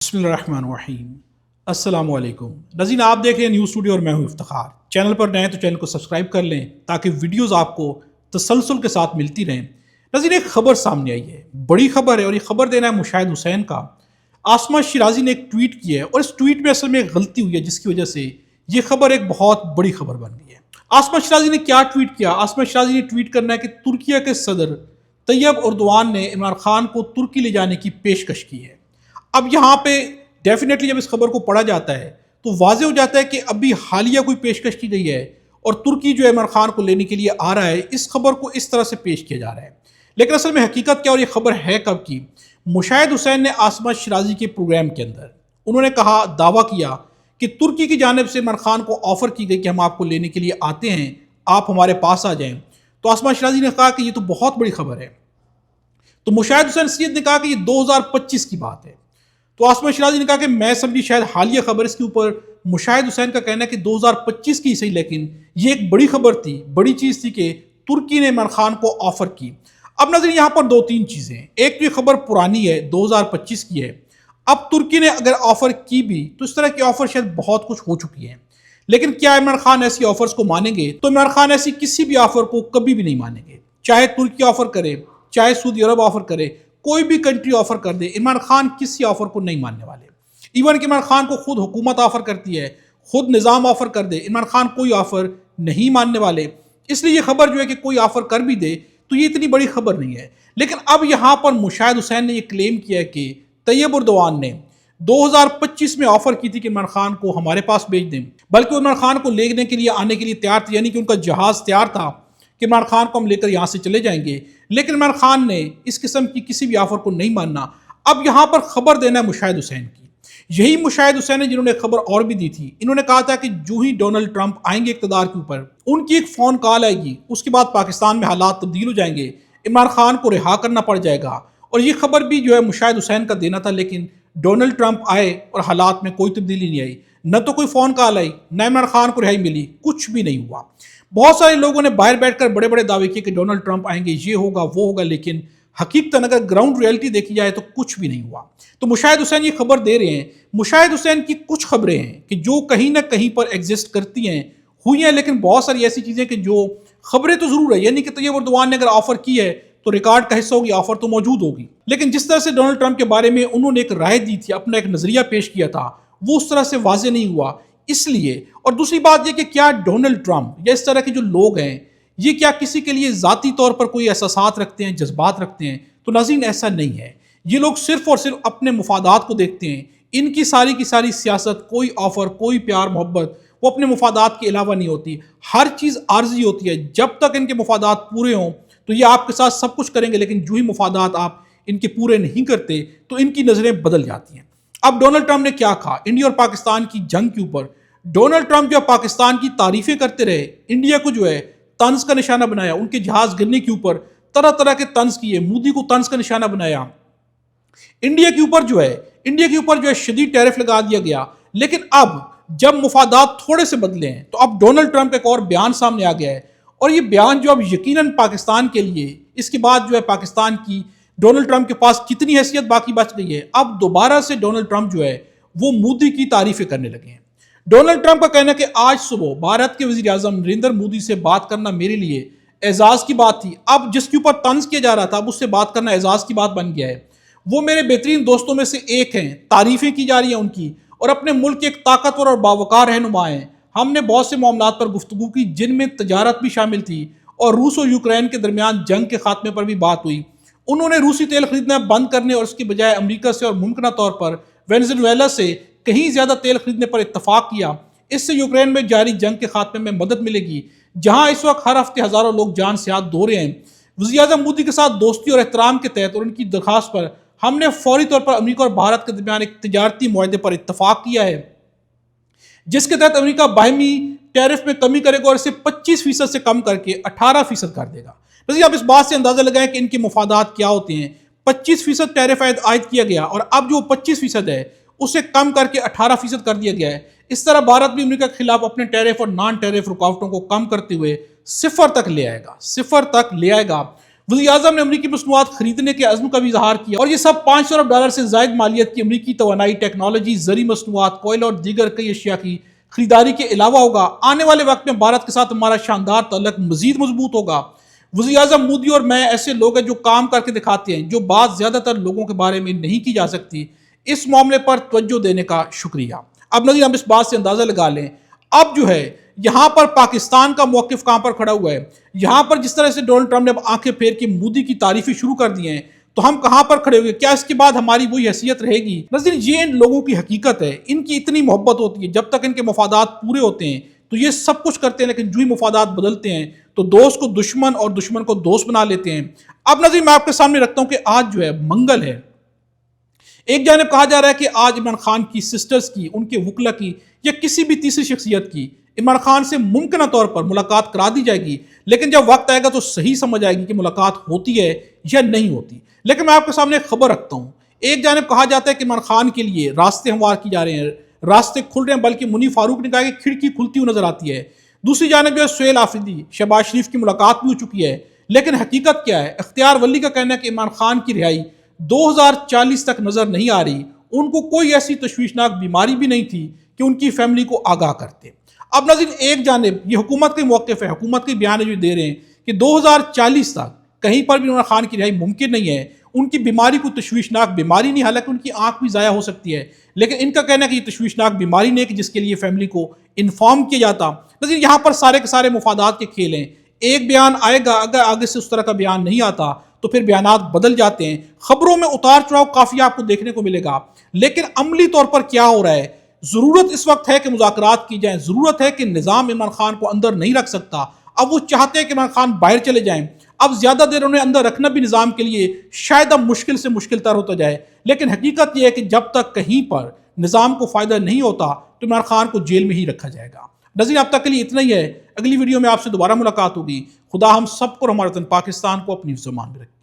बिस्मिल्लाहिर्रहमानिर्रहीम। अस्सलाम वालेकुम नाज़रीन, आप देख रहे हैं न्यूज़ स्टूडियो और मैं हूं इफ्तिखार। चैनल पर नए तो चैनल को सब्सक्राइब कर लें ताकि वीडियोस आपको तसलसल के साथ मिलती रहें। नाज़रीन, एक खबर सामने आई है, बड़ी खबर है और ये खबर देना है मुशाहिद हुसैन का। आसमा शिराजी ने एक ट्वीट किया है और इस ट्वीट में असल में एक गलती हुई है जिसकी वजह से ये खबर एक बहुत बड़ी खबर बन गई है। आसमा शिराजी ने क्या ट्वीट किया? आसमा शिराजी ने ट्वीट करना है कि तुर्की के सदर तैयब एर्दोआन ने इमरान खान को तुर्की ले जाने की पेशकश की है। अब यहाँ पे डेफिनेटली जब इस खबर को पढ़ा जाता है तो वाज़ेह हो जाता है कि अभी हालिया कोई पेशकश की गई है और तुर्की जो है इमरान खान को लेने के लिए आ रहा है। इस खबर को इस तरह से पेश किया जा रहा है, लेकिन असल में हकीकत क्या और ये खबर है कब की? मुशाहिद हुसैन ने आसमा शिराजी के प्रोग्राम के अंदर उन्होंने कहा, दावा किया कि तुर्की की जानिब से इमरान खान को ऑफर की गई कि हम आपको लेने के लिए आते हैं, आप हमारे पास आ जाएं। तो आसमा शिराजी ने कहा कि ये तो बहुत बड़ी खबर है। तो मुशाहिद हुसैन सैयद ने कहा कि ये 2025 की बात है। तो आसमा शिराजी ने कहा कि मैं समझी शायद हालिया खबर। इसके ऊपर मुशाहिद हुसैन का कहना है कि 2025 की सही, लेकिन ये एक बड़ी खबर थी, बड़ी चीज़ थी कि तुर्की ने इमरान खान को ऑफर की। अब नजर यहाँ पर दो तीन चीज़ें, एक तो ये खबर पुरानी है, 2025 की है। अब तुर्की ने अगर ऑफर की भी तो इस तरह की ऑफर शायद बहुत कुछ हो चुकी है, लेकिन क्या इमरान खान ऐसी ऑफर्स को मानेंगे? तो इमरान खान ऐसी किसी भी ऑफर को कभी भी नहीं मानेंगे। चाहे तुर्की ऑफर करे, चाहे सऊदी अरब ऑफर करे, कोई भी कंट्री ऑफर कर दे, इमरान खान किसी ऑफर को नहीं मानने वाले। इवन कि इमरान खान को खुद हुकूमत ऑफर करती है, खुद निज़ाम ऑफर कर दे, इमरान खान कोई ऑफर नहीं मानने वाले। इसलिए ये खबर जो है कि कोई ऑफर कर भी दे तो ये इतनी बड़ी खबर नहीं है। लेकिन अब यहाँ पर मुशाहिद हुसैन ने यह क्लेम किया कि तैयब एर्दोआन ने 2025 में ऑफर की थी कि इमरान खान को हमारे पास भेज दें, बल्कि इमरान खान को लेने के लिए आने के लिए तैयार थे, यानी कि उनका जहाज तैयार था कि इमरान खान को हम लेकर यहाँ से चले जाएंगे। लेकिन इमरान खान ने इस किस्म की किसी भी ऑफर को नहीं मानना। अब यहाँ पर खबर देना है मुशाहिद हुसैन की। यही मुशाहिद हुसैन है जिन्होंने खबर और भी दी थी। इन्होंने कहा था कि जो ही डोनाल्ड ट्रंप आएंगे इक़्तिदार के ऊपर, उनकी एक फ़ोन कॉल आएगी, उसके बाद पाकिस्तान में हालात तब्दील हो जाएंगे, इमरान खान को रिहा करना पड़ जाएगा। और ये खबर भी जो है मुशाहिद हुसैन का देना था, लेकिन डोनाल्ड ट्रंप आए और हालात में कोई तब्दीली नहीं आई। न तो कोई फ़ोन कॉल आई, न इमरान खान को रिहाई मिली, कुछ भी नहीं हुआ। बहुत सारे लोगों ने बाहर बैठकर बड़े बड़े दावे किए कि डोनाल्ड ट्रंप आएंगे, ये होगा वो होगा, लेकिन हकीकतन अगर ग्राउंड रियलिटी देखी जाए तो कुछ भी नहीं हुआ। तो मुशाहिद हुसैन ये खबर दे रहे हैं। मुशाहिद हुसैन की कुछ खबरें हैं कि जो कहीं ना कहीं पर एग्जिस्ट करती हैं, हुई हैं, लेकिन बहुत सारी ऐसी चीज़ें कि जो खबरें तो ज़रूर है, यानी कि तैयब एर्दोआन ने अगर ऑफर की है तो रिकॉर्ड का हिस्सा होगी, ऑफर तो मौजूद होगी। लेकिन जिस तरह से डोनाल्ड ट्रंप के बारे में उन्होंने एक राय दी थी, अपना एक नज़रिया पेश किया था, वो उस तरह से वाजे नहीं हुआ। इसलिए, और दूसरी बात यह कि क्या डोनाल्ड ट्रंप या इस तरह के जो लोग हैं ये क्या किसी के लिए ज़ाती तौर पर कोई एहसासात रखते हैं, जज्बात रखते हैं? तो नाज़रीन, ऐसा नहीं है। ये लोग सिर्फ और सिर्फ अपने मुफादात को देखते हैं। इनकी सारी की सारी सियासत, कोई ऑफर, कोई प्यार मोहब्बत, वो अपने मुफादात के अलावा नहीं होती। हर चीज़ आर्जी होती है। जब तक इनके मुफादात पूरे हों तो ये आपके साथ सब कुछ करेंगे, लेकिन जो ही मुफादात आप इनके पूरे नहीं करते तो इनकी नज़रें बदल जाती हैं। अब डोनाल्ड ट्रंप ने क्या कहा इंडिया और पाकिस्तान की जंग के ऊपर? डोनाल्ड ट्रंप जो पाकिस्तान की तारीफें करते रहे, इंडिया को जो है तंज का निशाना बनाया, उनके जहाज गिरने के ऊपर तरह तरह के तंज किए, मोदी को तंज का निशाना बनाया। इंडिया के ऊपर जो है शदीद टैरिफ लगा दिया गया। लेकिन अब जब मुफादात थोड़े से बदले हैं तो अब डोनाल्ड ट्रंप का एक और बयान सामने आ गया है, और ये बयान जो अब यकीनन पाकिस्तान के लिए, इसके बाद जो है पाकिस्तान की डोनाल्ड ट्रंप के पास कितनी हैसियत बाकी बच गई है। अब दोबारा से डोनाल्ड ट्रंप जो है वो मोदी की तारीफें करने लगे हैं। डोनाल्ड ट्रंप का कहना है कि आज सुबह भारत के वजीर आजम नरेंद्र मोदी से बात करना मेरे लिए एजाज की बात थी। अब जिसके ऊपर तंज किया जा रहा था, अब उससे बात करना एजाज की बात बन गया है। वो मेरे बेहतरीन दोस्तों में से एक हैं, तारीफें की जा रही हैं उनकी, और अपने मुल्क के एक ताकतवर और बावकार रहनुमा हैं। हमने बहुत से मामलात पर गुफ्तगू की जिनमें तजारत भी शामिल थी, और रूस और यूक्रेन के दरमियान जंग के खात्मे पर भी बात हुई। उन्होंने रूसी तेल खरीदना बंद करने और उसके बजाय अमेरिका से और मुमकिन तौर पर वेनेजुएला से कहीं ज्यादा तेल खरीदने पर इत्तफाक किया। इससे यूक्रेन में जारी जंग के खात्मे में मदद मिलेगी, जहां इस वक्त हर हफ्ते हजारों लोग जान से हाथ धो रहे हैं। वज़ीर आज़म मोदी के साथ दोस्ती और एहतराम के तहत और उनकी दरखास्त पर हमने फौरी तौर पर अमेरिका और भारत के दरमियान एक तजारती मुआहदे पर इत्तफाक किया है, जिसके तहत अमेरिका बाहमी टैरिफ में कमी करेगा और इसे 25% से कम करके 18% कर देगा। वैसे आप इस बात से अंदाजा लगाएं कि इनके मुफादात क्या होते हैं। 25% टैरिफ आयद किया गया और अब जो 25% है उसे कम करके 18% कर दिया गया है। इस तरह भारत भी अमेरिका के खिलाफ अपने टैरिफ और नॉन टैरिफ रुकावटों को कम करते हुए सिफर तक ले आएगा। وزیر اعظم نے امریکی مصنوعات خریدنے کے عزم کا بھی اظہار کیا، اور یہ سب 500 ارب ڈالر سے زائد مالیت کی امریکی توانائی، ٹیکنالوجی، زرعی مصنوعات، کوئلہ اور دیگر کئی اشیاء کی خریداری کے علاوہ ہوگا۔ آنے والے وقت میں بھارت کے ساتھ ہمارا شاندار تعلق مزید مضبوط ہوگا۔ وزیر اعظم مودی اور میں ایسے لوگ ہیں جو کام کر کے دکھاتے ہیں، جو بات زیادہ تر لوگوں کے بارے میں نہیں کی جا سکتی۔ اس معاملے پر توجہ دینے کا شکریہ۔ اب ناظرین، ہم اس بات سے اندازہ لگا لیں، اب جو ہے یہاں پر پاکستان کا موقف کہاں پر کھڑا ہوا ہے۔ یہاں پر جس طرح سے ڈونلڈ ٹرمپ نے اب آنکھیں پھیر کے مودی کی تعریفیں شروع کر دی ہیں، تو ہم کہاں پر کھڑے ہوئے؟ کیا اس کے بعد ہماری وہی حیثیت رہے گی؟ ناظرین، یہ ان لوگوں کی حقیقت ہے، ان کی اتنی محبت ہوتی ہے، جب تک ان کے مفادات پورے ہوتے ہیں تو یہ سب کچھ کرتے ہیں، لیکن جو ہی مفادات بدلتے ہیں تو دوست کو دشمن اور دشمن کو دوست بنا لیتے ہیں۔ اب ناظرین، میں آپ کے سامنے رکھتا ہوں کہ آج جو ہے منگل ہے۔ ایک جانب کہا جا رہا ہے کہ آج عمران خان کی سسٹرز کی، ان کے وکلا کی یا کسی بھی تیسری شخصیت کی عمران خان سے ممکنہ طور پر ملاقات کرا دی جائے گی، لیکن جب وقت آئے گا تو صحیح سمجھ آئے گی کہ ملاقات ہوتی ہے یا نہیں ہوتی۔ لیکن میں آپ کے سامنے ایک خبر رکھتا ہوں۔ ایک جانب کہا جاتا ہے کہ عمران خان کے لیے راستے ہموار کی جا رہے ہیں، راستے کھل رہے ہیں، بلکہ منیف فاروق نے کہا کہ کھڑکی کھلتی ہوئی نظر آتی ہے۔ دوسری جانب جو ہے سہیل آفریدی، شہباز شریف کی ملاقات بھی ہو چکی ہے، لیکن حقیقت کیا ہے؟ اختیار ولی کا کہنا ہے کہ عمران خان کی رہائی 2040 تک نظر نہیں آ رہی۔ ان کو کوئی ایسی تشویشناک بیماری بھی نہیں تھی کہ ان کی فیملی کو آگاہ کرتے۔ اب ناظرین، ایک جانب یہ حکومت کے موقف ہے، حکومت کے بیان جو دے رہے ہیں کہ 2040 تک کہیں پر بھی عمران خان کی رہائی ممکن نہیں ہے۔ ان کی بیماری کوئی تشویشناک بیماری نہیں، حالانکہ ان کی آنکھ بھی ضائع ہو سکتی ہے، لیکن ان کا کہنا ہے کہ یہ تشویشناک بیماری نہیں کہ جس کے لیے فیملی کو انفارم کیا جاتا۔ ناظرین، یہاں پر سارے کے سارے مفادات کے کھیل ہیں۔ ایک بیان آئے گا، اگر آگے سے اس طرح کا بیان نہیں آتا تو پھر بیانات بدل جاتے ہیں۔ خبروں میں اتار چڑھاؤ کافی آپ کو دیکھنے کو ملے گا، لیکن عملی طور پر کیا ہو رہا ہے؟ ضرورت اس وقت ہے کہ مذاکرات کی جائیں، ضرورت ہے کہ نظام عمران خان کو اندر نہیں رکھ سکتا۔ اب وہ چاہتے ہیں کہ عمران خان باہر چلے جائیں۔ اب زیادہ دیر انہیں اندر رکھنا بھی نظام کے لیے شاید اب مشکل سے مشکل تر ہوتا جائے، لیکن حقیقت یہ ہے کہ جب تک کہیں پر نظام کو فائدہ نہیں ہوتا تو عمران خان کو جیل میں ہی رکھا جائے گا۔ ناظرین، اب تک کے لیے اتنا ہی ہے۔ اگلی ویڈیو میں آپ سے دوبارہ ملاقات ہوگی۔ خدا ہم سب کو اور ہمارے وطن پاکستان کو اپنی زمان میں رکھے۔